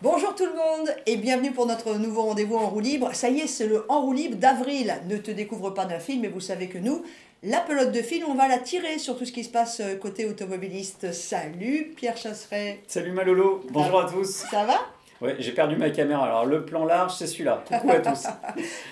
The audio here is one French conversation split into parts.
Bonjour tout le monde et bienvenue pour notre nouveau rendez-vous en roue libre. Ça y est, c'est le en roue libre d'avril. Ne te découvre pas d'un film, mais vous savez que nous, la pelote de film, on va la tirer sur tout ce qui se passe côté automobiliste. Salut Pierre Chasseret. Salut Malolo, bonjour à tous. Ça va? Ouais, j'ai perdu ma caméra, alors le plan large c'est celui-là. Coucou à tous.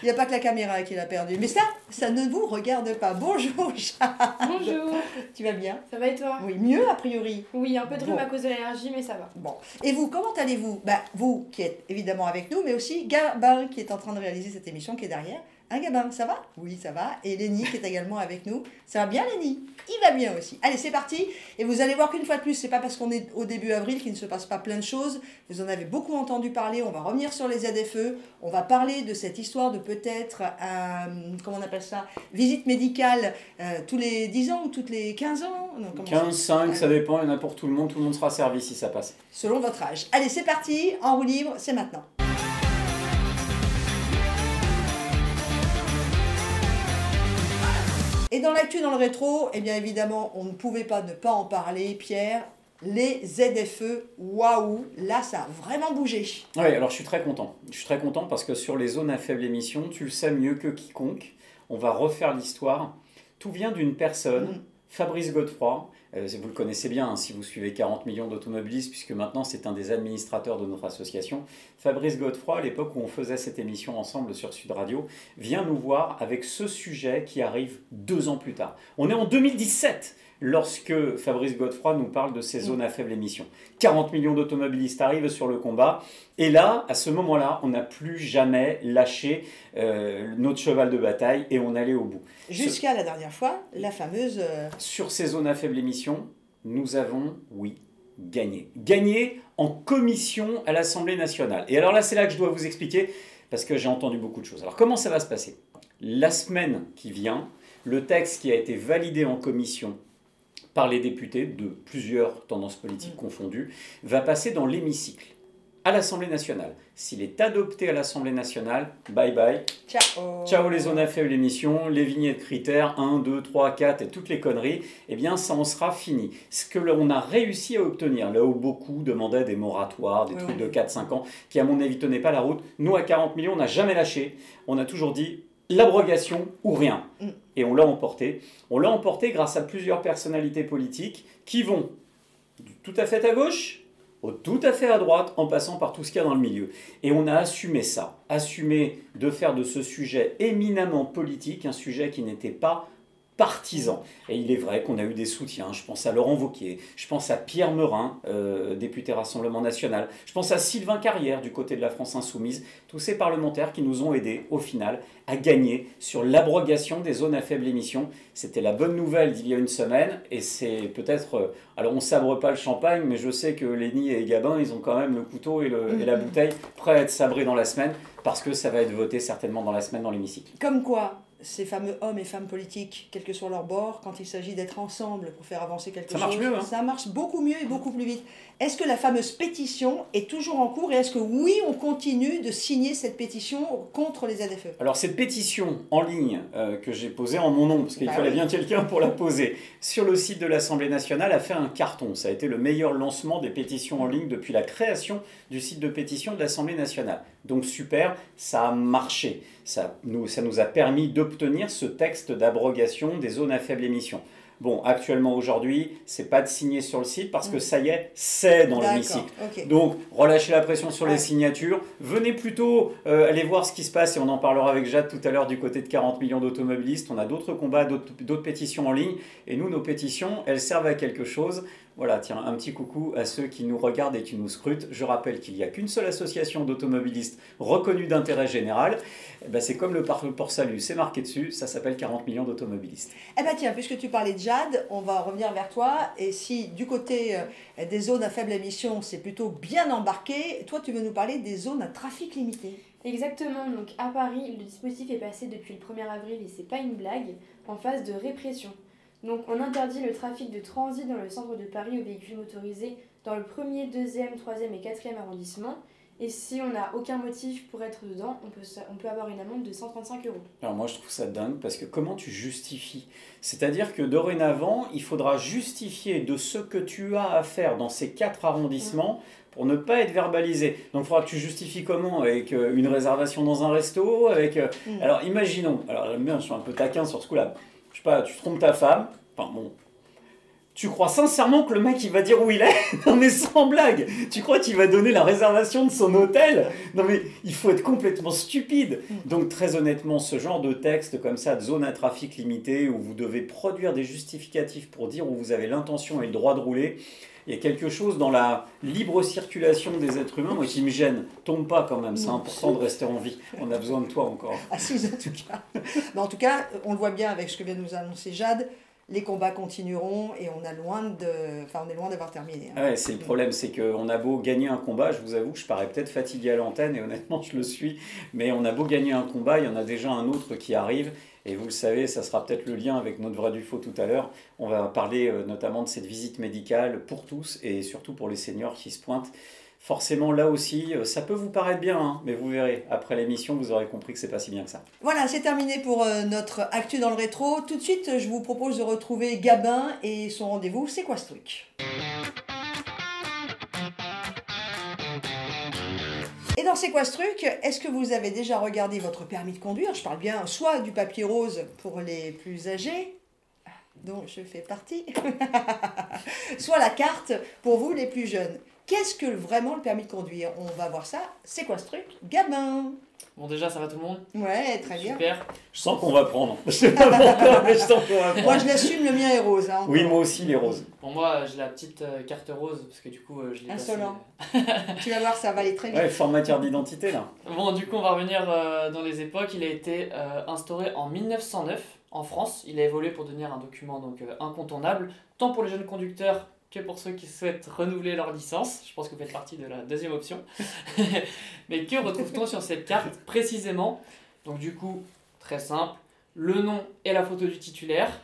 Il n'y a pas que la caméra qui l'a perdu, mais ça ne vous regarde pas. Bonjour Charles. Bonjour. Tu vas bien? Ça va et toi? Oui, mieux a priori. Oui, un peu de rhume Bon. à cause de l'allergie, mais ça va. Bon. Et vous, comment allez-vous? Vous qui êtes évidemment avec nous, mais aussi Gabin qui est en train de réaliser cette émission qui est derrière. Hein Gabin, ça va? Oui, ça va. Et Lénie qui est également avec nous. Ça va bien Lénie? Il va bien aussi. Allez, c'est parti. Et vous allez voir qu'une fois de plus, c'est pas parce qu'on est au début avril qu'il ne se passe pas plein de choses. Vous en avez beaucoup entendu parler. On va revenir sur les ZFE. On va parler de cette histoire de peut-être, comment on appelle ça? Visite médicale tous les 10 ans ou toutes les 15 ans? Non, comment 15, 5, ça dépend, il y en a pour tout le monde sera servi si ça passe. Selon votre âge. Allez, c'est parti. En roue libre, c'est maintenant. Et dans l'actu, dans le rétro, eh bien évidemment, on ne pouvait pas ne pas en parler, Pierre. Les ZFE, waouh, là ça a vraiment bougé. Oui, alors je suis très content. Je suis très content parce que sur les zones à faible émission, tu le sais mieux que quiconque, on va refaire l'histoire. Tout vient d'une personne, Fabrice Godefroy. Vous le connaissez bien hein, si vous suivez 40 millions d'automobilistes, puisque maintenant c'est un des administrateurs de notre association. Fabrice Godefroy, à l'époque où on faisait cette émission ensemble sur Sud Radio, vient nous voir avec ce sujet qui arrive 2 ans plus tard. On est en 2017 lorsque Fabrice Godefroy nous parle de ces zones à faible émission. 40 millions d'automobilistes arrivent sur le combat. Et là, à ce moment-là, on n'a plus jamais lâché notre cheval de bataille et on allait au bout. Jusqu'à la dernière fois, la fameuse... Sur ces zones à faible émission, nous avons, oui, gagné. Gagné en commission à l'Assemblée nationale. Et alors là, c'est là que je dois vous expliquer, parce que j'ai entendu beaucoup de choses. Alors comment ça va se passer? La semaine qui vient, le texte qui a été validé en commission par les députés de plusieurs tendances politiques confondues, va passer dans l'hémicycle à l'Assemblée nationale. S'il est adopté à l'Assemblée nationale, bye bye. Ciao. Ciao les zones à faible émission, les vignettes critères 1, 2, 3, 4 et toutes les conneries, eh bien ça en sera fini. Ce que l'on a réussi à obtenir, là où beaucoup demandaient des moratoires, des trucs de 4-5 ans, qui à mon avis tenaient pas la route, nous à 40 millions on n'a jamais lâché, on a toujours dit l'abrogation ou rien. Et on l'a emporté. On l'a emporté grâce à plusieurs personnalités politiques qui vont du tout à fait à gauche au tout à fait à droite en passant par tout ce qu'il y a dans le milieu. Et on a assumé ça. Assumé de faire de ce sujet éminemment politique un sujet qui n'était pas partisan. Et il est vrai qu'on a eu des soutiens. Je pense à Laurent Wauquiez, je pense à Pierre Meurin, député Rassemblement National, je pense à Sylvain Carrière du côté de la France Insoumise, tous ces parlementaires qui nous ont aidés au final à gagner sur l'abrogation des zones à faible émission. C'était la bonne nouvelle d'il y a une semaine et c'est peut-être... alors on ne sabre pas le champagne, mais je sais que Lénie et Gabin, ils ont quand même le couteau et la bouteille prêts à être sabrés dans la semaine parce que ça va être voté certainement dans la semaine dans l'hémicycle. Comme quoi, ces fameux hommes et femmes politiques, quel que soit leur bord, quand il s'agit d'être ensemble pour faire avancer quelque chose, marche mieux, hein. Ça marche beaucoup mieux et beaucoup plus vite. Est-ce que la fameuse pétition est toujours en cours et est-ce que oui, on continue de signer cette pétition contre les ZFE? Alors cette pétition en ligne que j'ai posée en mon nom, parce qu'il fallait bien quelqu'un pour la poser, sur le site de l'Assemblée nationale a fait un carton. Ça a été le meilleur lancement des pétitions en ligne depuis la création du site de pétition de l'Assemblée nationale. Donc super, ça a marché. Ça nous a permis d'obtenir ce texte d'abrogation des zones à faible émission. Bon, actuellement, aujourd'hui, c'est pas de signer sur le site parce que ça y est, c'est dans l'hémicycle. Okay. Donc, relâchez la pression sur les signatures. Venez plutôt aller voir ce qui se passe et on en parlera avec Jade tout à l'heure du côté de 40 millions d'automobilistes. On a d'autres combats, d'autres pétitions en ligne. Et nous, nos pétitions, elles servent à quelque chose. Voilà, tiens, un petit coucou à ceux qui nous regardent et qui nous scrutent. Je rappelle qu'il n'y a qu'une seule association d'automobilistes reconnue d'intérêt général. Ben, c'est comme le Port Salut, c'est marqué dessus, ça s'appelle 40 millions d'automobilistes. Eh bien tiens, puisque tu parlais de Jade, on va revenir vers toi. Et si du côté des zones à faible émission, c'est plutôt bien embarqué, toi tu veux nous parler des zones à trafic limité. Exactement, donc à Paris, le dispositif est passé depuis le 1er avril et c'est pas une blague, en phase de répression. Donc on interdit le trafic de transit dans le centre de Paris aux véhicules motorisés dans le 1er, 2e, 3e et 4e arrondissement. Et si on n'a aucun motif pour être dedans, on peut avoir une amende de 135 euros. Alors moi je trouve ça dingue parce que comment tu justifies? C'est-à-dire que dorénavant, il faudra justifier de ce que tu as à faire dans ces 4 arrondissements pour ne pas être verbalisé. Donc il faudra que tu justifies comment? Avec une réservation dans un resto, avec... Alors imaginons, alors bien, je suis un peu taquin sur ce coup-là, je sais pas, tu trompes ta femme, enfin bon... Tu crois sincèrement que le mec il va dire où il est? Non mais sans blague. Tu crois qu'il va donner la réservation de son hôtel? Non mais il faut être complètement stupide. Donc très honnêtement, ce genre de texte comme ça, de zone à trafic limité, où vous devez produire des justificatifs pour dire où vous avez l'intention et le droit de rouler, il y a quelque chose dans la libre circulation des êtres humains, moi qui me gêne. Tombe pas quand même, c'est important de rester en vie. On a besoin de toi encore. Assise en tout cas. Mais en tout cas, on le voit bien avec ce que vient de nous annoncer Jade. Les combats continueront et on est loin d'avoir terminé. Hein. Ouais, c'est le problème, c'est qu'on a beau gagner un combat, je vous avoue que je parais peut-être fatigué à l'antenne et honnêtement je le suis, mais on a beau gagner un combat, il y en a déjà un autre qui arrive et vous le savez, ça sera peut-être le lien avec notre vrai du faux tout à l'heure. On va parler notamment de cette visite médicale pour tous et surtout pour les seniors qui se pointent. Forcément, là aussi, ça peut vous paraître bien, hein, mais vous verrez, après l'émission, vous aurez compris que c'est pas si bien que ça. Voilà, c'est terminé pour notre actu dans le rétro. Tout de suite, je vous propose de retrouver Gabin et son rendez-vous. C'est quoi ce truc? Et dans C'est quoi ce truc? Est-ce que vous avez déjà regardé votre permis de conduire? Je parle bien soit du papier rose pour les plus âgés, dont je fais partie, soit la carte pour vous les plus jeunes. Qu'est-ce que vraiment le permis de conduire? On va voir ça. C'est quoi ce truc? Gabin. Bon, déjà, ça va tout le monde? Ouais, très bien. Super. Je sens qu'on va prendre. Je sais pas pourquoi, mais je sens qu'on va prendre. Moi, je l'assume, le mien est rose. Hein, oui, moi aussi, les roses. Pour moi, j'ai la petite carte rose, parce que du coup, je l'ai passée. Insolent. Tu vas voir, ça va aller très vite. Ouais, format carte d'identité, là. Bon, du coup, on va revenir dans les époques. Il a été instauré en 1909 en France. Il a évolué pour devenir un document donc, incontournable, tant pour les jeunes conducteurs que pour ceux qui souhaitent renouveler leur licence. Je pense que vous faites partie de la deuxième option. Mais que retrouve-t-on sur cette carte précisément? Donc du coup, très simple, le nom et la photo du titulaire,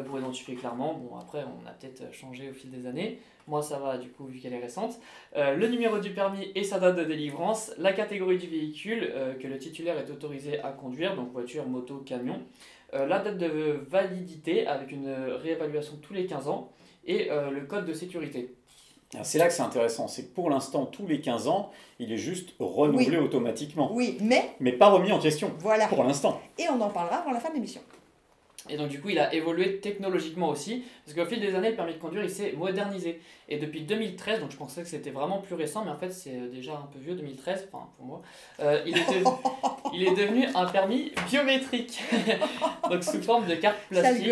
pour identifier clairement. Bon, après, on a peut-être changé au fil des années. Moi, ça va, du coup, vu qu'elle est récente. Le numéro du permis et sa date de délivrance, la catégorie du véhicule que le titulaire est autorisé à conduire, donc voiture, moto, camion. La date de validité avec une réévaluation tous les 15 ans. Et le code de sécurité. C'est là que c'est intéressant, c'est que pour l'instant, tous les 15 ans, il est juste renouvelé automatiquement. Oui, mais pas remis en question, voilà. Pour l'instant. Et on en parlera avant la fin de l'émission. Et donc du coup, il a évolué technologiquement aussi, parce qu'au fil des années, le permis de conduire, il s'est modernisé. Et depuis 2013, donc je pensais que c'était vraiment plus récent, mais en fait c'est déjà un peu vieux, 2013, enfin pour moi, il est devenu un permis biométrique, donc sous forme de carte plastique,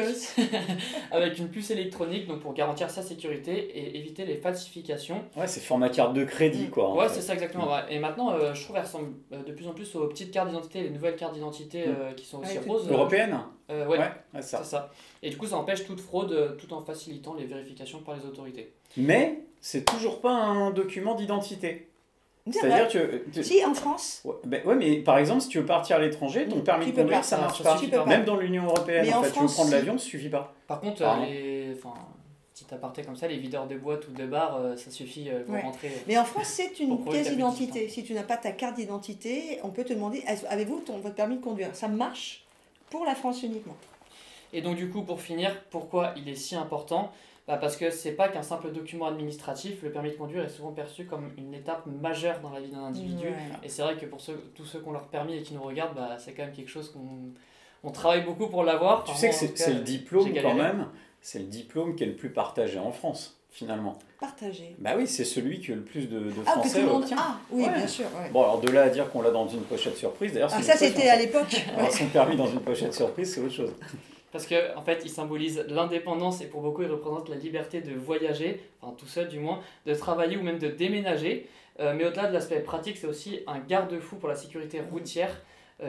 avec une puce électronique, donc pour garantir sa sécurité et éviter les falsifications. Ouais, c'est format carte de crédit, quoi. Ouais, c'est ça exactement. Ouais. Et maintenant, je trouve qu'elle ressemble de plus en plus aux petites cartes d'identité, les nouvelles cartes d'identité qui sont aussi roses. Européennes ouais, c'est ça. Et du coup, ça empêche toute fraude tout en facilitant les vérifications par les autorités. Mais c'est toujours pas un document d'identité. C'est-à-dire que... Si, en France. Ouais, mais par exemple, si tu veux partir à l'étranger, ton permis de conduire, ça marche pas. Même dans l'Union Européenne, en fait, tu veux prendre l'avion, ça suffit pas. Par contre, petit aparté comme ça, les videurs de boîtes ou de bars, ça suffit pour rentrer. Mais en France, c'est une pièce d'identité. Si tu n'as pas ta carte d'identité, on peut te demander, avez-vous votre permis de conduire? Ça marche pour la France uniquement. Et donc du coup, pour finir, pourquoi il est si important? Parce que c'est pas qu'un simple document administratif, le permis de conduire est souvent perçu comme une étape majeure dans la vie d'un individu. Ouais. Et c'est vrai que pour tous ceux qui ont leur permis et qui nous regardent, c'est quand même quelque chose qu'on travaille beaucoup pour l'avoir. Tu sais que c'est le diplôme quand même, c'est le diplôme qui est le plus partagé en France, finalement. Partagé? Bah oui, c'est celui que le plus de Français obtient. Ah oui, bien sûr. Ouais. Bon, alors de là à dire qu'on l'a dans une pochette surprise, d'ailleurs... ça c'était à l'époque. Alors son permis dans une pochette surprise, c'est autre chose. Parce qu'en fait, il symbolise l'indépendance et pour beaucoup, il représente la liberté de voyager, enfin tout seul du moins, de travailler ou même de déménager. Mais au-delà de l'aspect pratique, c'est aussi un garde-fou pour la sécurité routière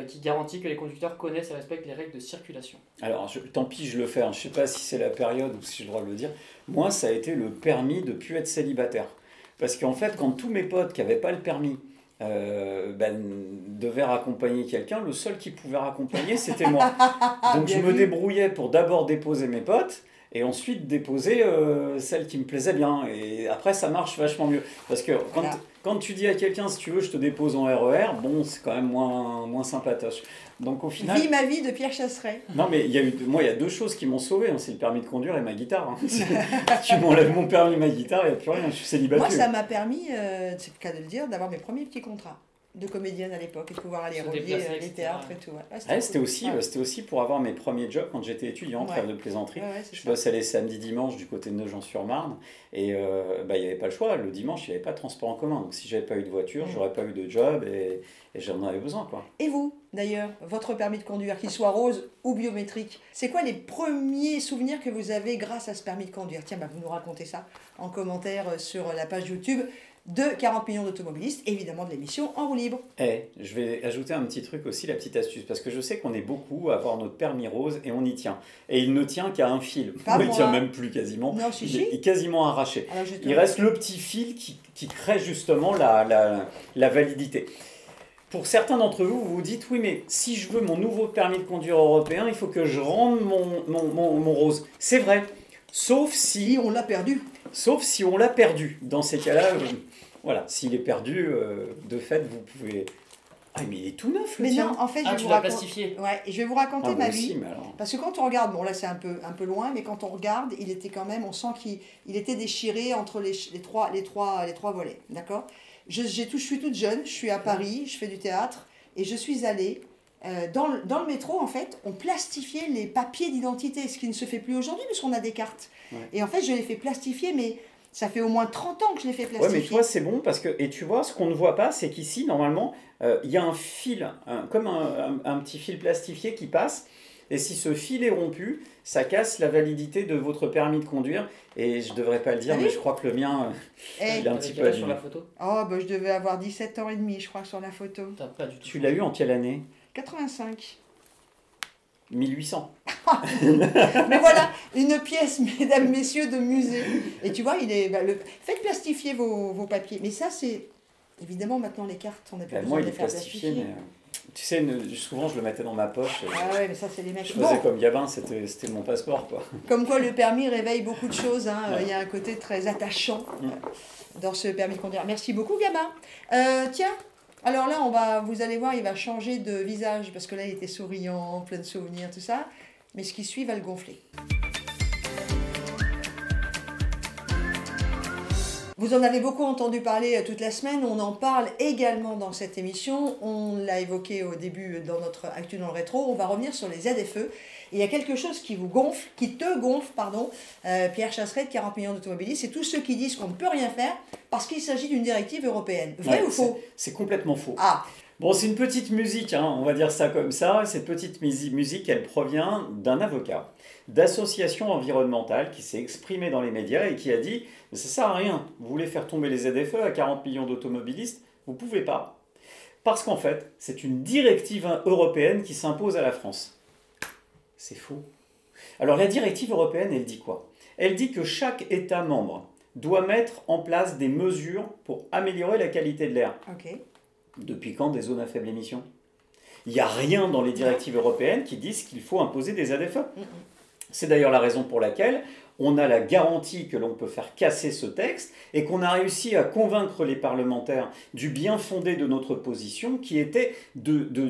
qui garantit que les conducteurs connaissent et respectent les règles de circulation. Alors, tant pis, je le fais, hein. Je ne sais pas si c'est la période ou si j'ai le droit de le dire. Moi, ça a été le permis de ne plus être célibataire. Parce qu'en fait, quand tous mes potes qui n'avaient pas le permis devaient raccompagner quelqu'un, le seul qui pouvait raccompagner, c'était moi. Donc je me débrouillais pour d'abord déposer mes potes, et ensuite déposer celle qui me plaisait bien. Et après, ça marche vachement mieux. Parce que quand tu dis à quelqu'un, si tu veux, je te dépose en RER, bon, c'est quand même moins sympatoche. Donc au final... Vie ma vie de Pierre Chasseret. Non, mais il y a 2 choses qui m'ont sauvé, hein. C'est le permis de conduire et ma guitare. Hein. Si tu m'enlèves mon permis et ma guitare, il n'y a plus rien, je suis célibataire. Moi, ça m'a permis, c'est le cas de le dire, d'avoir mes premiers petits contrats de comédienne à l'époque et de pouvoir aller relier les théâtres et tout. Ouais, c'était aussi pour avoir mes premiers jobs quand j'étais étudiant, trêve de plaisanterie. Je bossais les samedis, dimanches du côté de Nogent-sur-Marne et il n'y avait pas le choix. Le dimanche, il n'y avait pas de transport en commun. Donc si j'avais pas eu de voiture, j'aurais pas eu de job et j'en avais besoin, quoi. Et vous, d'ailleurs, votre permis de conduire, qu'il soit rose ou biométrique, c'est quoi les premiers souvenirs que vous avez grâce à ce permis de conduire? Tiens, vous nous racontez ça en commentaire sur la page YouTube de 40 millions d'automobilistes, évidemment de l'émission En roue libre. Je vais ajouter un petit truc aussi, la petite astuce, parce que je sais qu'on est beaucoup à avoir notre permis rose et on y tient. Et il ne tient qu'à un fil. Il ne tient même plus quasiment. Non, il est quasiment arraché. Alors, il reste le petit fil qui crée justement la validité. Pour certains d'entre vous, vous vous dites, oui, mais si je veux mon nouveau permis de conduire européen, il faut que je rende mon rose. C'est vrai, sauf si on l'a perdu. Sauf si on l'a perdu. Dans ces cas-là, voilà, s'il est perdu, de fait, vous pouvez... Ah, mais il est tout neuf, le tien. Non, en fait, tu l'as plastifié. Ouais, et je vais vous raconter ma vie. Aussi, mais alors... Parce que quand on regarde, bon là c'est un peu loin, mais quand on regarde, il était quand même, on sent qu'il était déchiré entre les trois volets, d'accord? Je suis toute jeune, je suis à Paris, je fais du théâtre, et je suis allée, dans le métro, en fait, on plastifiait les papiers d'identité, ce qui ne se fait plus aujourd'hui, parce qu'on a des cartes. Ouais. Et en fait, je les fais plastifier, mais ça fait au moins 30 ans que je les fais plastifier. Ouais, mais toi, c'est bon, parce que, et tu vois, ce qu'on ne voit pas, c'est qu'ici, normalement, il y a un fil, comme un petit fil plastifié qui passe, et si ce fil est rompu, ça casse la validité de votre permis de conduire. Et je ne devrais pas le dire, mais je crois que le mien, il est un petit peu sur la photo. Oh, je devais avoir 17 ans et demi, je crois, sur la photo. Pas du tout. Tu l'as eu en quelle année? 85. 1800. Mais voilà, une pièce, mesdames, messieurs, de musée. Et tu vois, faites plastifier vos papiers. Mais ça, c'est... Évidemment, maintenant, les cartes, on n'a plus besoin de les faire plastifier. Mais... Tu sais, souvent je le mettais dans ma poche. Ah ouais, mais ça, c'est les mecs. Je faisais comme Gabin, c'était mon passeport, quoi. Comme quoi, le permis réveille beaucoup de choses. Hein. Ouais. Il y a un côté très attachant dans ce permis de conduire. Merci beaucoup, Gabin. Tiens, alors là, vous allez voir, il va changer de visage, parce que là, il était souriant, plein de souvenirs, tout ça. Mais ce qui suit va le gonfler. Vous en avez beaucoup entendu parler toute la semaine, on en parle également dans cette émission, on l'a évoqué au début dans notre Actu dans le rétro, on va revenir sur les ZFE. Et il y a quelque chose qui te gonfle, Pierre Chasseret de 40 millions d'automobilistes, c'est tous ceux qui disent qu'on ne peut rien faire parce qu'il s'agit d'une directive européenne. Vrai ou faux? C'est complètement faux. Ah. Bon, c'est une petite musique, hein, on va dire ça comme ça. Cette petite musique, elle provient d'un avocat d'association environnementale qui s'est exprimé dans les médias et qui a dit « ça sert à rien, vous voulez faire tomber les ZFE à 40 millions d'automobilistes, vous ne pouvez pas. » Parce qu'en fait, c'est une directive européenne qui s'impose à la France. C'est faux. Alors la directive européenne, elle dit quoi? Elle dit que chaque État membre doit mettre en place des mesures pour améliorer la qualité de l'air. Ok. Depuis quand des zones à faible émission? Il n'y a rien dans les directives européennes qui disent qu'il faut imposer des ZFE. C'est d'ailleurs la raison pour laquelle on a la garantie que l'on peut faire casser ce texte et qu'on a réussi à convaincre les parlementaires du bien fondé de notre position qui était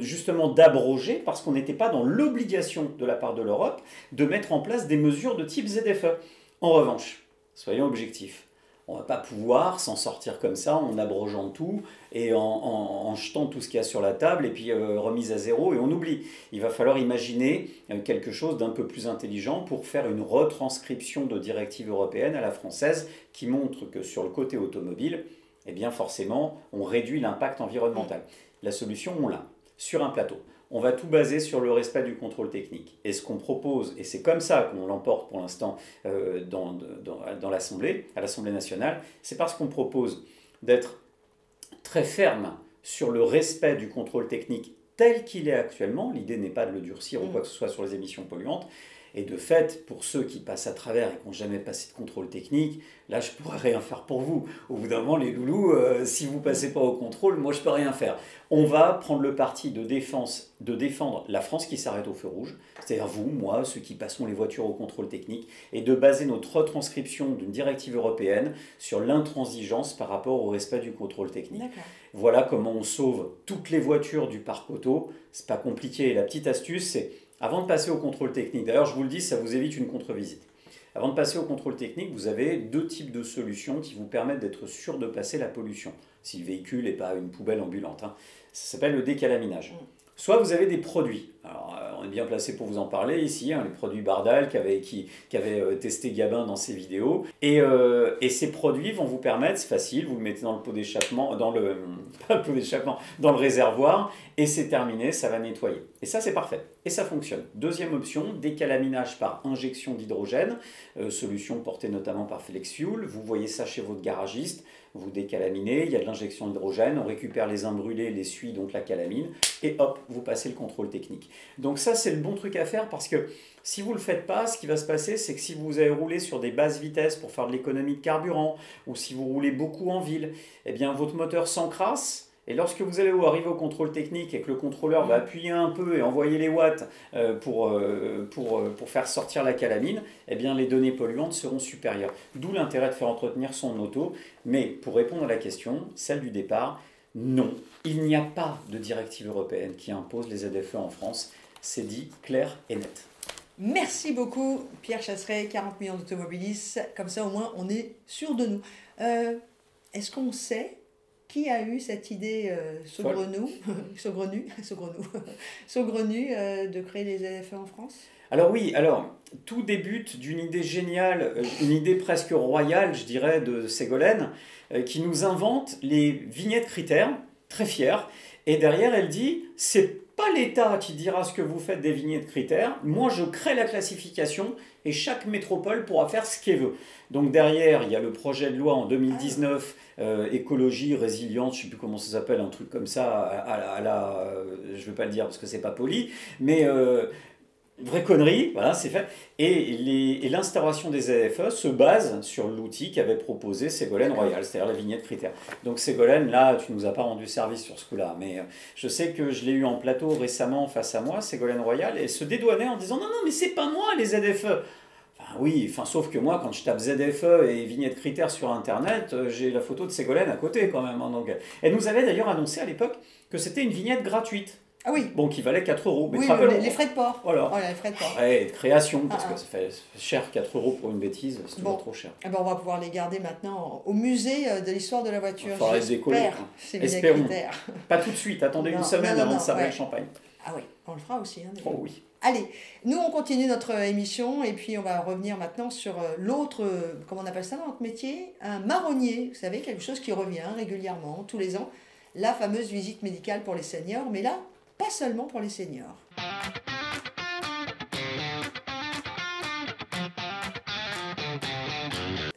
justement d'abroger, parce qu'on n'était pas dans l'obligation de la part de l'Europe de mettre en place des mesures de type ZFE. En revanche, soyons objectifs, on ne va pas pouvoir s'en sortir comme ça en abrogeant tout et en jetant tout ce qu'il y a sur la table et puis remise à zéro et on oublie. Il va falloir imaginer quelque chose d'un peu plus intelligent pour faire une retranscription de directives européennes à la française qui montre que sur le côté automobile, eh bien forcément, on réduit l'impact environnemental. La solution, on l'a sur un plateau. On va tout baser sur le respect du contrôle technique. Et ce qu'on propose, et c'est comme ça qu'on l'emporte pour l'instant à l'Assemblée nationale, c'est parce qu'on propose d'être très ferme sur le respect du contrôle technique tel qu'il est actuellement. L'idée n'est pas de le durcir ou quoi que ce soit sur les émissions polluantes. Et de fait, pour ceux qui passent à travers et qui n'ont jamais passé de contrôle technique, là, je ne pourrais rien faire pour vous. Au bout d'un moment, les loulous, si vous ne passez pas au contrôle, moi, je ne peux rien faire. On va prendre le parti de défendre la France qui s'arrête au feu rouge, c'est-à-dire vous, moi, ceux qui passeront les voitures au contrôle technique, et de baser notre retranscription d'une directive européenne sur l'intransigeance par rapport au respect du contrôle technique. Voilà comment on sauve toutes les voitures du parc auto. C'est pas compliqué. Et la petite astuce, c'est avant de passer au contrôle technique, d'ailleurs je vous le dis, ça vous évite une contre-visite. Avant de passer au contrôle technique, vous avez deux types de solutions qui vous permettent d'être sûr de passer la pollution, si le véhicule n'est pas une poubelle ambulante. Ça s'appelle le décalaminage. Soit vous avez des produits. Alors, on est bien placé pour vous en parler ici, les produits Bardal qui avait testé Gabin dans ses vidéos. Et ces produits vont vous permettre, c'est facile, vous le mettez dans le pot d'échappement, dans le réservoir, et c'est terminé, ça va nettoyer. Et ça, c'est parfait. Et ça fonctionne. Deuxième option, décalaminage par injection d'hydrogène, solution portée notamment par FlexFuel. Vous voyez ça chez votre garagiste, vous décalaminez, il y a de l'injection d'hydrogène, on récupère les imbrûlés, les suie, donc la calamine, et hop, vous passez le contrôle technique. Donc ça, c'est le bon truc à faire parce que si vous ne le faites pas, ce qui va se passer, c'est que si vous avez roulé sur des basses vitesses pour faire de l'économie de carburant, ou si vous roulez beaucoup en ville, eh bien votre moteur s'encrasse. Et lorsque vous allez arriver au contrôle technique et que le contrôleur va appuyer un peu et envoyer les watts pour faire sortir la calamine, eh bien les données polluantes seront supérieures. D'où l'intérêt de faire entretenir son auto. Mais pour répondre à la question, celle du départ, non, il n'y a pas de directive européenne qui impose les ZFE en France. C'est dit clair et net. Merci beaucoup Pierre Chasseret, 40 millions d'automobilistes. Comme ça au moins on est sûr de nous. Est-ce qu'on sait qui a eu cette idée saugrenue de créer les ZFE en France? Alors oui, tout débute d'une idée géniale, une idée presque royale, je dirais, de Ségolène, qui nous invente les vignettes critères, très fières, et derrière elle dit, c'est pas l'État qui dira ce que vous faites des vignettes critères, moi je crée la classification et chaque métropole pourra faire ce qu'elle veut. Donc derrière, il y a le projet de loi en 2019, écologie, résilience, je ne sais plus comment ça s'appelle, un truc comme ça, je ne vais pas le dire parce que c'est pas poli, mais vraie connerie, voilà, c'est fait. Et l'instauration des ZFE se base sur l'outil qu'avait proposé Ségolène Royal, c'est-à-dire la vignette critère. Donc Ségolène, là, tu nous as pas rendu service sur ce coup-là, mais je sais que je l'ai eu en plateau récemment face à moi, Ségolène Royal, et elle se dédouanait en disant « Non, non, mais c'est pas moi les ZFE !» Enfin oui, sauf que moi, quand je tape ZFE et vignette critère sur Internet, j'ai la photo de Ségolène à côté quand même. Donc, elle nous avait d'ailleurs annoncé à l'époque que c'était une vignette gratuite. Ah oui. Bon, qui valait 4 €. Mais oui, les frais de port. Voilà. Voilà, les frais de port. Ouais, et de création, parce que ça fait cher, 4 € pour une bêtise, c'est toujours trop cher. Eh ben, on va pouvoir les garder maintenant au musée de l'histoire de la voiture. Il faudra les décoller. Espérons. Pas tout de suite, attendez une semaine avant de servir le champagne. Ah oui, on le fera aussi. Oh oui. Allez, nous on continue notre émission et puis on va revenir maintenant sur l'autre, comment on appelle ça dans notre métier, un marronnier, vous savez, quelque chose qui revient régulièrement, tous les ans, la fameuse visite médicale pour les seniors, mais là, pas seulement pour les seniors.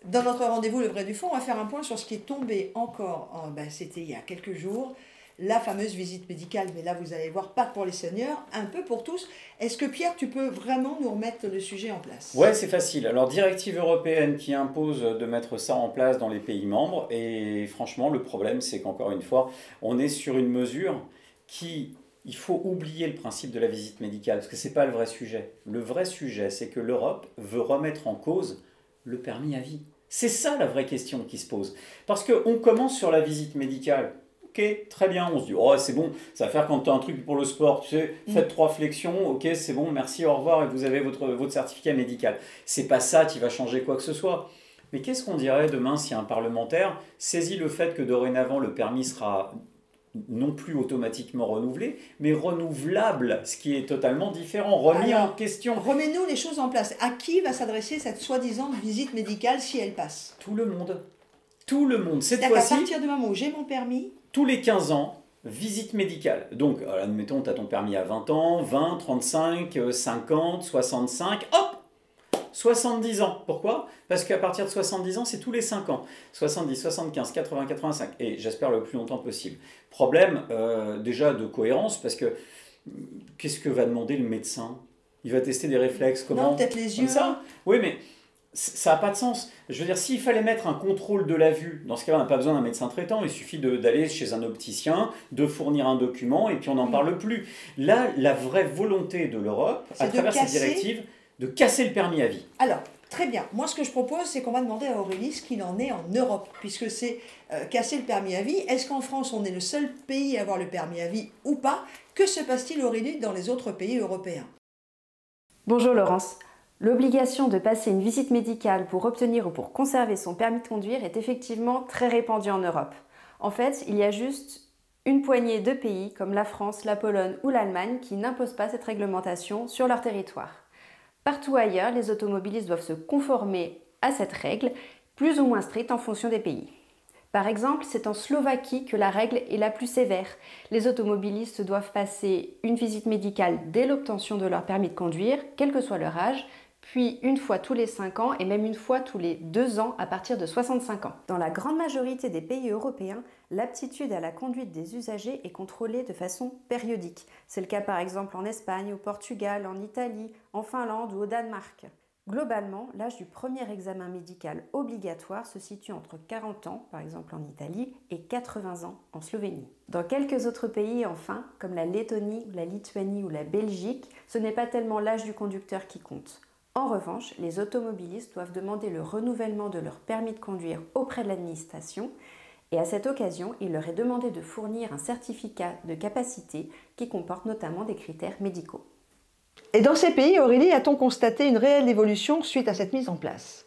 Dans notre rendez-vous Le Vrai du Fond, on va faire un point sur ce qui est tombé encore, c'était il y a quelques jours, la fameuse visite médicale, mais là vous allez voir, pas pour les seniors, un peu pour tous. Est-ce que Pierre, tu peux vraiment nous remettre le sujet en place? Ouais, c'est facile. Alors, directive européenne qui impose de mettre ça en place dans les pays membres, et franchement, le problème, c'est qu'encore une fois, on est sur une mesure qui... Il faut oublier le principe de la visite médicale, parce que ce n'est pas le vrai sujet. Le vrai sujet, c'est que l'Europe veut remettre en cause le permis à vie. C'est ça la vraie question qui se pose. Parce qu'on commence sur la visite médicale. Ok, très bien, on se dit, oh c'est bon, ça va faire quand tu as un truc pour le sport, tu sais, faites 3 flexions, ok, c'est bon, merci, au revoir, et vous avez votre certificat médical. C'est pas ça qui va changer quoi que ce soit. Mais qu'est-ce qu'on dirait demain si un parlementaire saisit le fait que dorénavant le permis sera non plus automatiquement renouvelé, mais renouvelable, ce qui est totalement différent, remis en question. Remets-nous les choses en place. À qui va s'adresser cette soi-disant visite médicale si elle passe? Tout le monde. Tout le monde. Cette fois-ci, à partir du moment où j'ai mon permis, tous les 15 ans, visite médicale. Donc, admettons, tu as ton permis à 20 ans, 20, 35, 50, 65, hop 70 ans. Pourquoi? Parce qu'à partir de 70 ans, c'est tous les 5 ans. 70, 75, 80, 85. Et j'espère le plus longtemps possible. Problème déjà de cohérence, parce que qu'est-ce que va demander le médecin? Il va tester des réflexes comment? Non, peut-être les Comme yeux. ça? Oui, mais ça n'a pas de sens. Je veux dire, s'il fallait mettre un contrôle de la vue, dans ce cas-là, on n'a pas besoin d'un médecin traitant, il suffit d'aller chez un opticien, de fournir un document, et puis on n'en parle plus. Là, la vraie volonté de l'Europe, à travers cette directive, de casser le permis à vie. Alors, très bien. Moi, ce que je propose, c'est qu'on va demander à Aurélie ce qu'il en est en Europe, puisque c'est casser le permis à vie. Est-ce qu'en France, on est le seul pays à avoir le permis à vie ou pas? Que se passe-t-il, Aurélie, dans les autres pays européens? Bonjour Laurence. L'obligation de passer une visite médicale pour obtenir ou pour conserver son permis de conduire est effectivement très répandue en Europe. En fait, il y a juste une poignée de pays comme la France, la Pologne ou l'Allemagne qui n'imposent pas cette réglementation sur leur territoire. Partout ailleurs, les automobilistes doivent se conformer à cette règle, plus ou moins stricte en fonction des pays. Par exemple, c'est en Slovaquie que la règle est la plus sévère. Les automobilistes doivent passer une visite médicale dès l'obtention de leur permis de conduire, quel que soit leur âge, puis une fois tous les 5 ans et même une fois tous les 2 ans à partir de 65 ans. Dans la grande majorité des pays européens, l'aptitude à la conduite des usagers est contrôlée de façon périodique. C'est le cas par exemple en Espagne, au Portugal, en Italie, en Finlande ou au Danemark. Globalement, l'âge du premier examen médical obligatoire se situe entre 40 ans, par exemple en Italie, et 80 ans en Slovénie. Dans quelques autres pays, enfin, comme la Lettonie, la Lituanie ou la Belgique, ce n'est pas tellement l'âge du conducteur qui compte. En revanche, les automobilistes doivent demander le renouvellement de leur permis de conduire auprès de l'administration et à cette occasion, il leur est demandé de fournir un certificat de capacité qui comporte notamment des critères médicaux. Et dans ces pays, Aurélie, a-t-on constaté une réelle évolution suite à cette mise en place?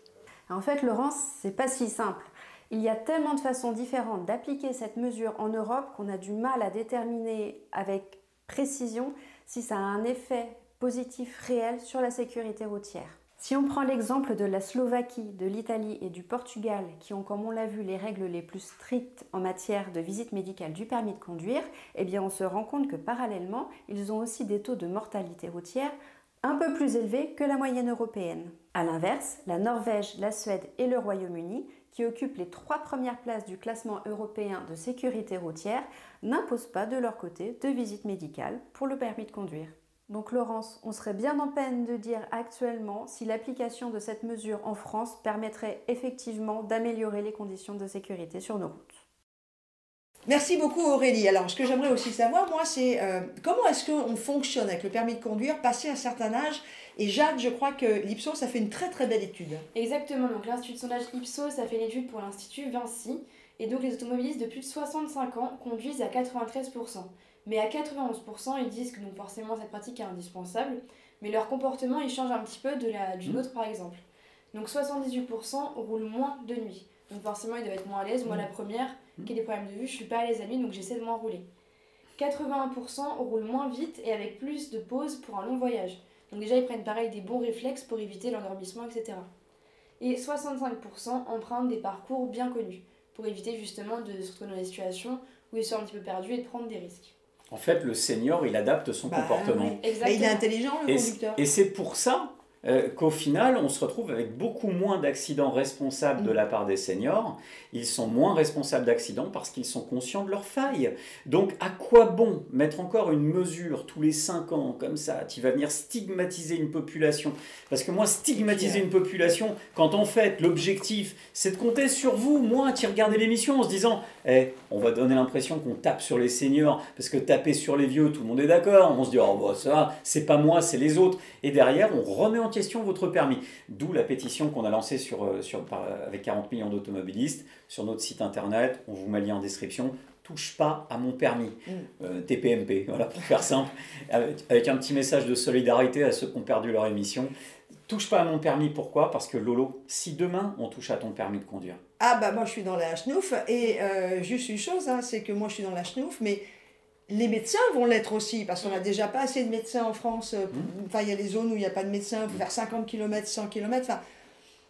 En fait, Laurence, c'est pas si simple. Il y a tellement de façons différentes d'appliquer cette mesure en Europe qu'on a du mal à déterminer avec précision si ça a un effet positif réel sur la sécurité routière. Si on prend l'exemple de la Slovaquie, de l'Italie et du Portugal, qui ont, comme on l'a vu, les règles les plus strictes en matière de visite médicale du permis de conduire, eh bien on se rend compte que parallèlement, ils ont aussi des taux de mortalité routière un peu plus élevés que la moyenne européenne. A l'inverse, la Norvège, la Suède et le Royaume-Uni, qui occupent les 3 premières places du classement européen de sécurité routière, n'imposent pas de leur côté de visite médicale pour le permis de conduire. Donc Laurence, on serait bien en peine de dire actuellement si l'application de cette mesure en France permettrait effectivement d'améliorer les conditions de sécurité sur nos routes. Merci beaucoup Aurélie. Alors ce que j'aimerais aussi savoir, moi, c'est comment est-ce qu'on fonctionne avec le permis de conduire passé un certain âge? Et Jade, je crois que l'Ipsos a fait une très très belle étude. Exactement, donc l'Institut de sondage Ipsos a fait une étude pour l'Institut Vinci, et donc les automobilistes de plus de 65 ans conduisent à 93%. Mais à 91%, ils disent que donc forcément cette pratique est indispensable, mais leur comportement il change un petit peu du nôtre par exemple. Donc 78% roulent moins de nuit. Donc forcément ils doivent être moins à l'aise. Moi la première, qui a des problèmes de vue, je suis pas à l'aise la nuit donc j'essaie de moins rouler. 81% roulent moins vite et avec plus de pauses pour un long voyage. Donc déjà ils prennent pareil des bons réflexes pour éviter l'endormissement, etc. Et 65% empruntent des parcours bien connus, pour éviter justement de se retrouver dans des situations où ils sont un petit peu perdus et de prendre des risques. En fait, le senior, il adapte son comportement. Oui, Et il est intelligent, le conducteur. Et c'est pour ça qu'au final, on se retrouve avec beaucoup moins d'accidents responsables de la part des seniors. Ils sont moins responsables d'accidents parce qu'ils sont conscients de leurs failles. Donc, à quoi bon mettre encore une mesure tous les 5 ans, comme ça, qui va venir stigmatiser une population? Parce que moi, stigmatiser une population, quand en fait, l'objectif, c'est de compter sur vous, moi, qui regardez l'émission en se disant on va donner l'impression qu'on tape sur les seniors, parce que taper sur les vieux, tout le monde est d'accord. On se dit, oh, bah, ça, c'est pas moi, c'est les autres. Et derrière, on remet en question votre permis. D'où la pétition qu'on a lancée avec 40 millions d'automobilistes sur notre site internet. On vous met le lien en description. Touche pas à mon permis. TPMP, voilà, pour faire simple. Avec un petit message de solidarité à ceux qui ont perdu leur émission. Touche pas à mon permis, pourquoi? Parce que Lolo, si demain on touche à ton permis de conduire. Ah bah moi je suis dans la schnouf et juste une chose, hein, c'est que moi je suis dans la schnouf, mais les médecins vont l'être aussi, parce qu'on n'a déjà pas assez de médecins en France. Enfin, il y a les zones où il n'y a pas de médecins, il faut faire 50 km, 100 km, enfin,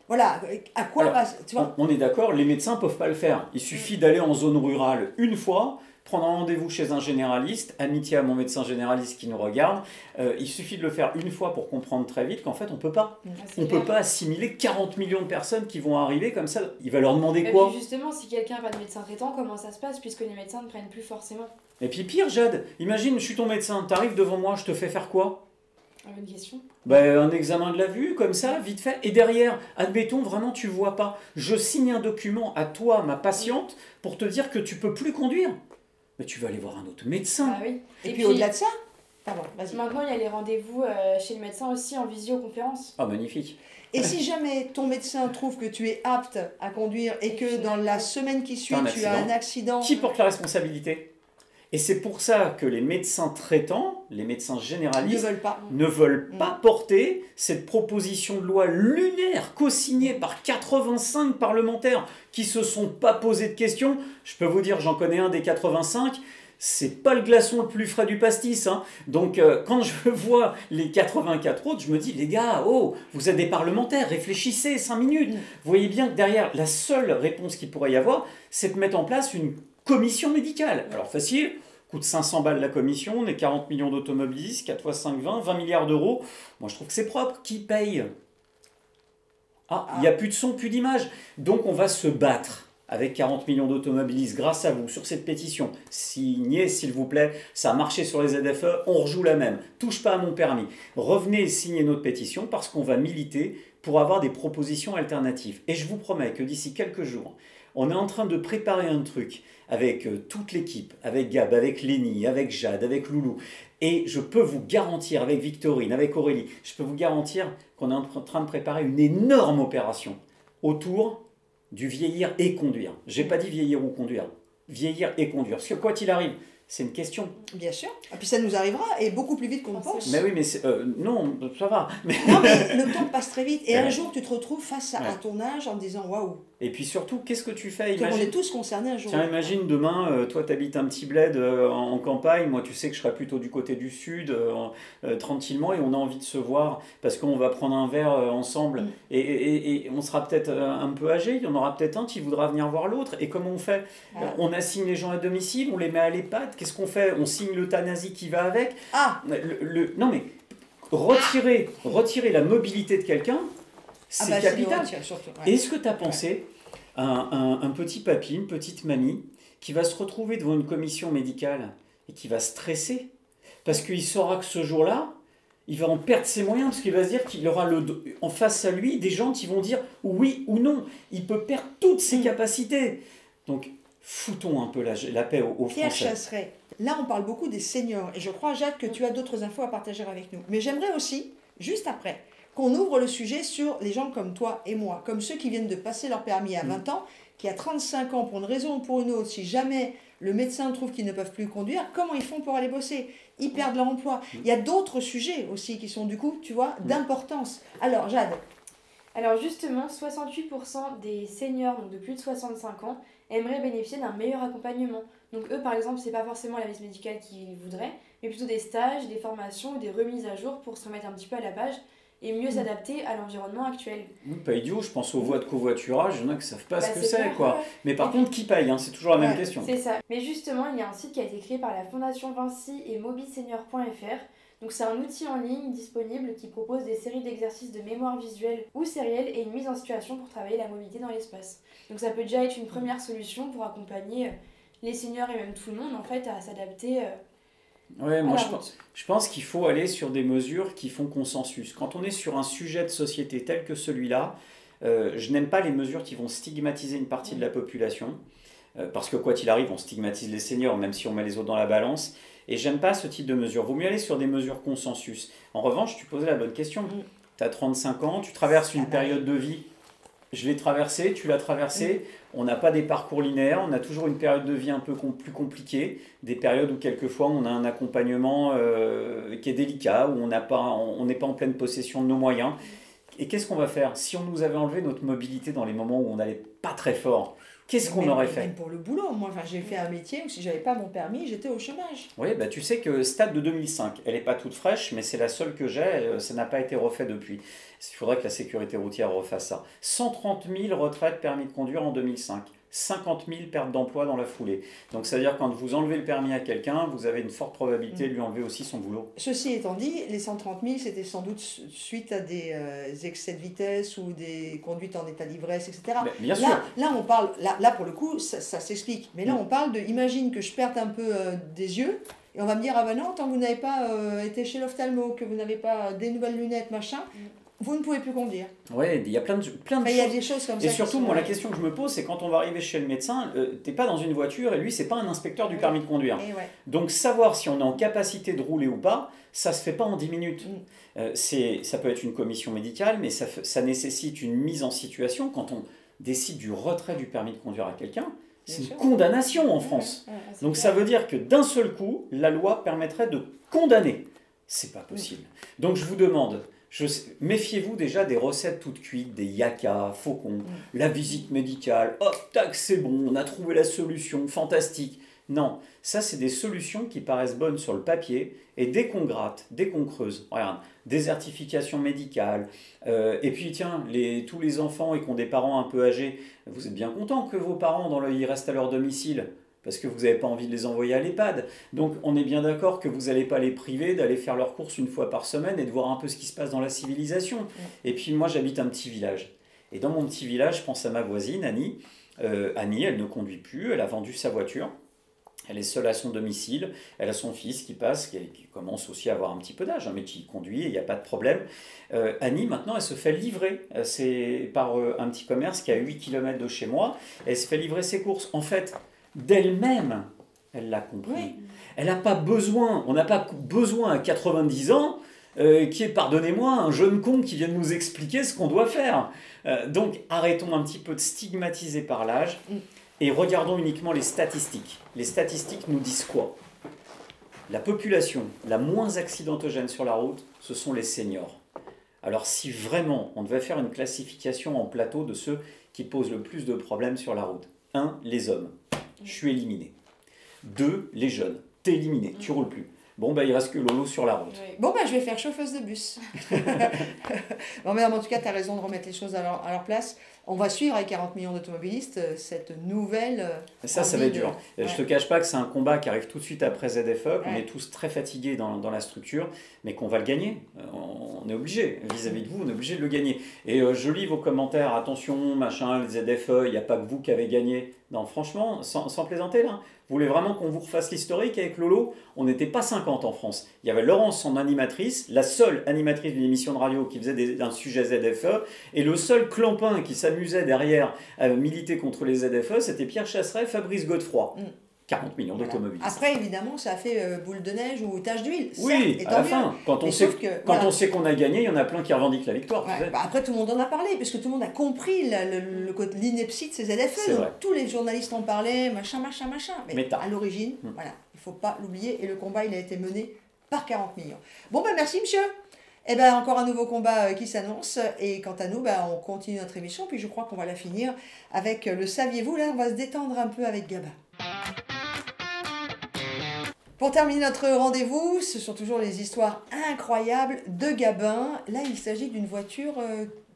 voilà, à quoi tu vois? On est d'accord, les médecins ne peuvent pas le faire. Il suffit d'aller en zone rurale une fois, prendre un rendez-vous chez un généraliste, amitié à mon médecin généraliste qui nous regarde, il suffit de le faire une fois pour comprendre très vite qu'en fait on ne peut pas. On ne peut pas assimiler 40 millions de personnes qui vont arriver comme ça. Il va leur demander quoi? Et puis justement, si quelqu'un n'a pas de médecin traitant, comment ça se passe, puisque les médecins ne prennent plus forcément? Et puis pire, Jade, imagine, je suis ton médecin, t'arrives devant moi, je te fais faire quoi? Bonne question. Un examen de la vue, comme ça, vite fait. Et derrière, admettons, vraiment, tu vois pas. Je signe un document à toi, ma patiente, pour te dire que tu peux plus conduire. Mais tu vas aller voir un autre médecin. Ah oui. Et puis au-delà de ça, pardon, vas-y. Maintenant, il y a les rendez-vous chez le médecin aussi en visioconférence. Ah, magnifique. Et si jamais ton médecin trouve que tu es apte à conduire et que dans la semaine qui suit, tu as un accident... Qui porte la responsabilité? Et c'est pour ça que les médecins traitants, les médecins généralistes, ne veulent pas porter cette proposition de loi lunaire co-signée par 85 parlementaires qui se sont pas posé de questions. Je peux vous dire, j'en connais un des 85, c'est pas le glaçon le plus frais du pastis. Hein. Donc quand je vois les 84 autres, je me dis, les gars, oh, vous êtes des parlementaires, réfléchissez 5 minutes. Vous voyez bien que derrière, la seule réponse qu'il pourrait y avoir, c'est de mettre en place une commission médicale. Alors facile, coûte 500 balles la commission, on est 40 millions d'automobilistes, 4 x 5, 20 milliards d'euros. Moi je trouve que c'est propre. Qui paye? Il n'y a plus de son, plus d'image. Donc on va se battre avec 40 millions d'automobilistes grâce à vous sur cette pétition. Signez s'il vous plaît, ça a marché sur les ZFE, on rejoue la même. Touche pas à mon permis. Revenez signer notre pétition parce qu'on va militer pour avoir des propositions alternatives. Et je vous promets que d'ici quelques jours, on est en train de préparer un truc avec toute l'équipe, avec Gab, avec Lénie, avec Jade, avec Loulou. Et je peux vous garantir, avec Victorine, avec Aurélie, je peux vous garantir qu'on est en train de préparer une énorme opération autour du vieillir et conduire. J'ai pas dit vieillir ou conduire. Vieillir et conduire. Parce que quoi qu'il arrive, c'est une question. Bien sûr. Et puis ça nous arrivera et beaucoup plus vite qu'on le pense. Mais oui, mais non, ça va. Non, mais le temps passe très vite. Et un jour, tu te retrouves face à ton âge en te disant waouh. Et puis surtout, qu'est-ce que tu fais? On est tous concernés un jour. Tiens, imagine demain, toi tu habites un petit bled en campagne, moi tu sais que je serai plutôt du côté du sud, tranquillement, et on a envie de se voir parce qu'on va prendre un verre ensemble et on sera peut-être un peu âgé, il y en aura peut-être un qui voudra venir voir l'autre. Et comment on fait? On assigne les gens à domicile, on les met à l'EHPAD, qu'est-ce qu'on fait? On signe l'euthanasie qui va avec. Non mais retirer la mobilité de quelqu'un, c'est capital. Est-ce que tu as pensé à un petit papy, une petite mamie qui va se retrouver devant une commission médicale et qui va stresser parce qu'il saura que ce jour-là, il va en perdre ses moyens parce qu'il va se dire qu'il aura en face à lui des gens qui vont dire oui ou non. Il peut perdre toutes ses capacités. Donc, foutons un peu la paix aux Français. Pierre Chasseret, là on parle beaucoup des seniors et je crois, Jade, que tu as d'autres infos à partager avec nous. Mais j'aimerais aussi, juste après, qu'on ouvre le sujet sur les gens comme toi et moi, comme ceux qui viennent de passer leur permis à 20 ans, qui à 35 ans, pour une raison ou pour une autre, si jamais le médecin trouve qu'ils ne peuvent plus conduire, comment ils font pour aller bosser? Ils perdent leur emploi. Il y a d'autres sujets aussi qui sont du coup, tu vois, d'importance. Alors, Jade. Alors justement, 68% des seniors, donc de plus de 65 ans, aimeraient bénéficier d'un meilleur accompagnement. Donc eux, par exemple, c'est pas forcément la visite médicale qu'ils voudraient, mais plutôt des stages, des formations ou des remises à jour pour se remettre un petit peu à la page et mieux s'adapter à l'environnement actuel. Pas idiot, je pense aux voies de covoiturage, il y en a qui ne savent pas ce que c'est, quoi. Ouais. Mais par contre, qui paye, hein, c'est toujours la même question. C'est ça. Mais justement, il y a un site qui a été créé par la Fondation Vinci et mobilsenior.fr. Donc c'est un outil en ligne disponible qui propose des séries d'exercices de mémoire visuelle ou sérielle et une mise en situation pour travailler la mobilité dans l'espace. Donc ça peut déjà être une première solution pour accompagner les seniors et même tout le monde en fait à s'adapter Ouais, moi je pense qu'il faut aller sur des mesures qui font consensus. Quand on est sur un sujet de société tel que celui-là, je n'aime pas les mesures qui vont stigmatiser une partie de la population, parce que quoi qu'il arrive, on stigmatise les seniors, même si on met les autres dans la balance, et j'aime pas ce type de mesures. Vaut mieux aller sur des mesures consensus. En revanche, tu posais la bonne question. Tu as 35 ans, tu traverses une période de vie. Je l'ai traversé, tu l'as traversé. On n'a pas des parcours linéaires, on a toujours une période de vie un peu plus compliquée, des périodes où quelquefois on a un accompagnement qui est délicat, où on n'est pas en pleine possession de nos moyens. Et qu'est-ce qu'on va faire? Si on nous avait enlevé notre mobilité dans les moments où on n'allait pas très fort, qu'est-ce qu'on aurait fait? Même pour le boulot, moi j'ai fait un métier où si j'avais pas mon permis, j'étais au chômage. Oui, bah, tu sais que Stade de 2005, elle n'est pas toute fraîche, mais c'est la seule que j'ai, ça n'a pas été refait depuis. Il faudrait que la sécurité routière refasse ça. 130 000 retraites permis de conduire en 2005. 50 000 pertes d'emploi dans la foulée. Donc ça veut dire que quand vous enlevez le permis à quelqu'un, vous avez une forte probabilité de lui enlever aussi son boulot. Ceci étant dit, les 130 000, c'était sans doute suite à des excès de vitesse ou des conduites en état d'ivresse, etc. Ben, bien sûr. Là, on parle, là pour le coup, ça s'explique. Mais là, on parle de, imagine que je perde un peu des yeux, et on va me dire, ah ben non, tant que vous n'avez pas été chez l'ophtalmo, que vous n'avez pas des nouvelles lunettes, machin, vous ne pouvez plus conduire. Oui, il y a plein de choses. Il y a des choses comme ça. Et surtout, moi, la question que je me pose, c'est quand on va arriver chez le médecin, t'es pas dans une voiture et lui, c'est pas un inspecteur du permis de conduire. Donc, savoir si on est en capacité de rouler ou pas, ça se fait pas en 10 minutes. Ça peut être une commission médicale, mais ça nécessite une mise en situation. Quand on décide du retrait du permis de conduire à quelqu'un, c'est une condamnation en France. Donc, ça veut dire que d'un seul coup, la loi permettrait de condamner. C'est pas possible. Donc, je vous demande... méfiez-vous déjà des recettes toutes cuites, des yaka, faucons, la visite médicale, hop, tac, c'est bon, on a trouvé la solution, fantastique. Non, ça c'est des solutions qui paraissent bonnes sur le papier, et dès qu'on gratte, dès qu'on creuse, regarde, désertification médicale, et puis tiens, tous les enfants et qui ont des parents un peu âgés, vous êtes bien contents que vos parents ils restent à leur domicile parce que vous n'avez pas envie de les envoyer à l'EHPAD. Donc on est bien d'accord que vous n'allez pas les priver d'aller faire leurs courses une fois par semaine et de voir un peu ce qui se passe dans la civilisation. Et puis moi j'habite un petit village. Et dans mon petit village, je pense à ma voisine, Annie. Annie, elle ne conduit plus, elle a vendu sa voiture. Elle est seule à son domicile, elle a son fils qui passe, qui commence aussi à avoir un petit peu d'âge, mais qui conduit, il n'y a pas de problème. Annie, maintenant, elle se fait livrer par un petit commerce qui est à 8 km de chez moi. Elle se fait livrer ses courses. En fait, d'elle-même, elle l'a compris. Oui. Elle n'a pas besoin, on n'a pas besoin à 90 ans qui est, pardonnez-moi, un jeune con qui vient de nous expliquer ce qu'on doit faire. Donc arrêtons un petit peu de stigmatiser par l'âge et regardons uniquement les statistiques. Les statistiques nous disent quoi ? La population la moins accidentogène sur la route, ce sont les seniors. Alors si vraiment on devait faire une classification en plateau de ceux qui posent le plus de problèmes sur la route, 1, les hommes. Je suis éliminé. 2, les jeunes. T'es éliminé, tu roules plus. Bon, il reste que Lolo sur la route. Oui. Bon, je vais faire chauffeuse de bus. Non, mais en tout cas, tu as raison de remettre les choses à leur place. On va suivre avec 40 millions d'automobilistes cette nouvelle... ça va être dur. Ouais. Je ne te cache pas que c'est un combat qui arrive tout de suite après ZFE, qu'on est tous très fatigués dans la structure, mais qu'on va le gagner. On est obligé, vis-à-vis de vous, on est obligé de le gagner. Et je lis vos commentaires, attention, machin, le ZFE, il n'y a pas que vous qui avez gagné. Non, franchement, sans plaisanter là, vous voulez vraiment qu'on vous refasse l'historique avec Lolo ? On n'était pas 50 en France. Il y avait Laurence, son animatrice, la seule animatrice d'une émission de radio qui faisait un sujet ZFE, et le seul clampin qui s'amusait derrière à militer contre les ZFE, c'était Pierre Chasseret, Fabrice Godefroy. 40 millions d'automobilistes. Après, évidemment, ça a fait boule de neige ou tache d'huile. Oui, à la fin. Quand on sait qu'on a gagné, il y en a plein qui revendiquent la victoire. Ouais, après, tout le monde en a parlé, puisque tout le monde a compris l'ineptie de ces ZFE. Donc, tous les journalistes en parlaient, machin. Mais à l'origine, voilà, il ne faut pas l'oublier. Et le combat, il a été mené par 40 millions. Bon, merci, monsieur. Encore un nouveau combat qui s'annonce. Et quant à nous, on continue notre émission. Puis je crois qu'on va la finir avec le saviez-vous. Là, on va se détendre un peu avec Gabin. Pour terminer notre rendez-vous, ce sont toujours les histoires incroyables de Gabin. Là, il s'agit d'une voiture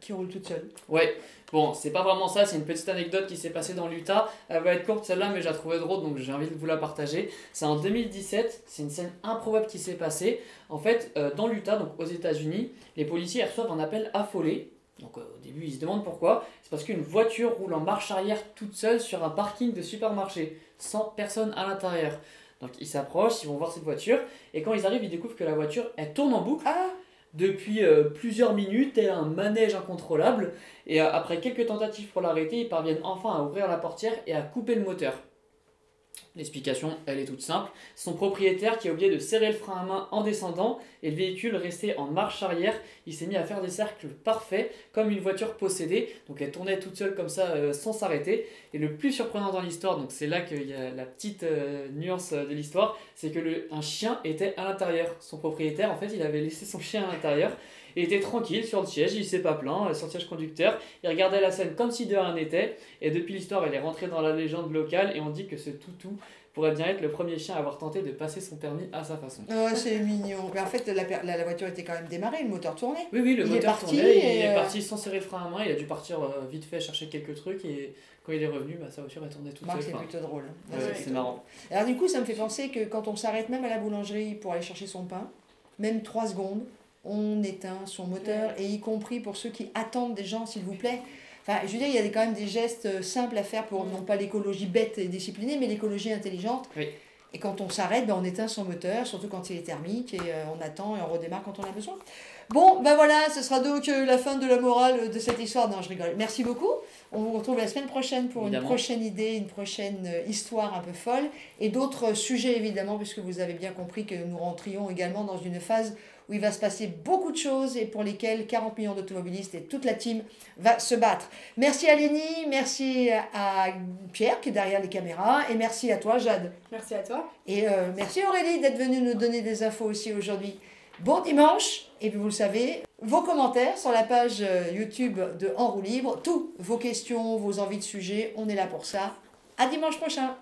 qui roule toute seule. Ouais, bon, c'est pas vraiment ça, c'est une petite anecdote qui s'est passée dans l'Utah. Elle va être courte celle-là, mais je la trouvais drôle, donc j'ai envie de vous la partager. C'est en 2017, c'est une scène improbable qui s'est passée. En fait, dans l'Utah, donc aux États-Unis, les policiers reçoivent un appel affolé. Donc au début, ils se demandent pourquoi. C'est parce qu'une voiture roule en marche arrière toute seule sur un parking de supermarché, sans personne à l'intérieur. Donc ils s'approchent, ils vont voir cette voiture, et quand ils arrivent, ils découvrent que la voiture, elle tourne en boucle depuis plusieurs minutes, elle a un manège incontrôlable, et après quelques tentatives pour l'arrêter, ils parviennent enfin à ouvrir la portière et à couper le moteur. L'explication, elle est toute simple. Son propriétaire qui a oublié de serrer le frein à main en descendant et le véhicule restait en marche arrière. Il s'est mis à faire des cercles parfaits comme une voiture possédée. Donc elle tournait toute seule comme ça sans s'arrêter. Et le plus surprenant dans l'histoire, donc c'est là qu'il y a la petite nuance de l'histoire, c'est que un chien était à l'intérieur. Son propriétaire, en fait, il avait laissé son chien à l'intérieur. Il était tranquille sur le siège, il s'est pas plaint, sur le siège conducteur. Il regardait la scène comme si de rien n'était. Et depuis l'histoire, elle est rentrée dans la légende locale et on dit que ce toutou pourrait bien être le premier chien à avoir tenté de passer son permis à sa façon. Oh, c'est mignon. Mais en fait, la voiture était quand même démarrée, le moteur tournait. Oui, le Il est moteur parti tournait, et, il est parti sans serrer le frein à main, il a dû partir vite fait chercher quelques trucs et quand il est revenu, sa voiture est tournée toute Marc, seule. c'est plutôt drôle. Ouais, Ouais, c'est marrant. Alors du coup, ça me fait penser que quand on s'arrête même à la boulangerie pour aller chercher son pain, même 3 secondes, on éteint son moteur, et y compris pour ceux qui attendent des gens, s'il vous plaît. Enfin, je veux dire, il y a quand même des gestes simples à faire pour non pas l'écologie bête et disciplinée, mais l'écologie intelligente. Oui. Et quand on s'arrête, on éteint son moteur, surtout quand il est thermique, et on attend et on redémarre quand on a besoin. Bon, voilà, ce sera donc la fin de la morale de cette histoire. Non, je rigole. Merci beaucoup. On vous retrouve la semaine prochaine pour une prochaine idée, une prochaine histoire un peu folle, et d'autres sujets évidemment, puisque vous avez bien compris que nous rentrions également dans une phase où il va se passer beaucoup de choses et pour lesquelles 40 millions d'automobilistes et toute la team va se battre. Merci à Lénie, merci à Pierre qui est derrière les caméras, et merci à toi Jade. Merci à toi. Et merci Aurélie d'être venue nous donner des infos aussi aujourd'hui. Bon dimanche, et puis vous le savez, vos commentaires sur la page YouTube de En Roue Libre, tous vos questions, vos envies de sujets, on est là pour ça. À dimanche prochain.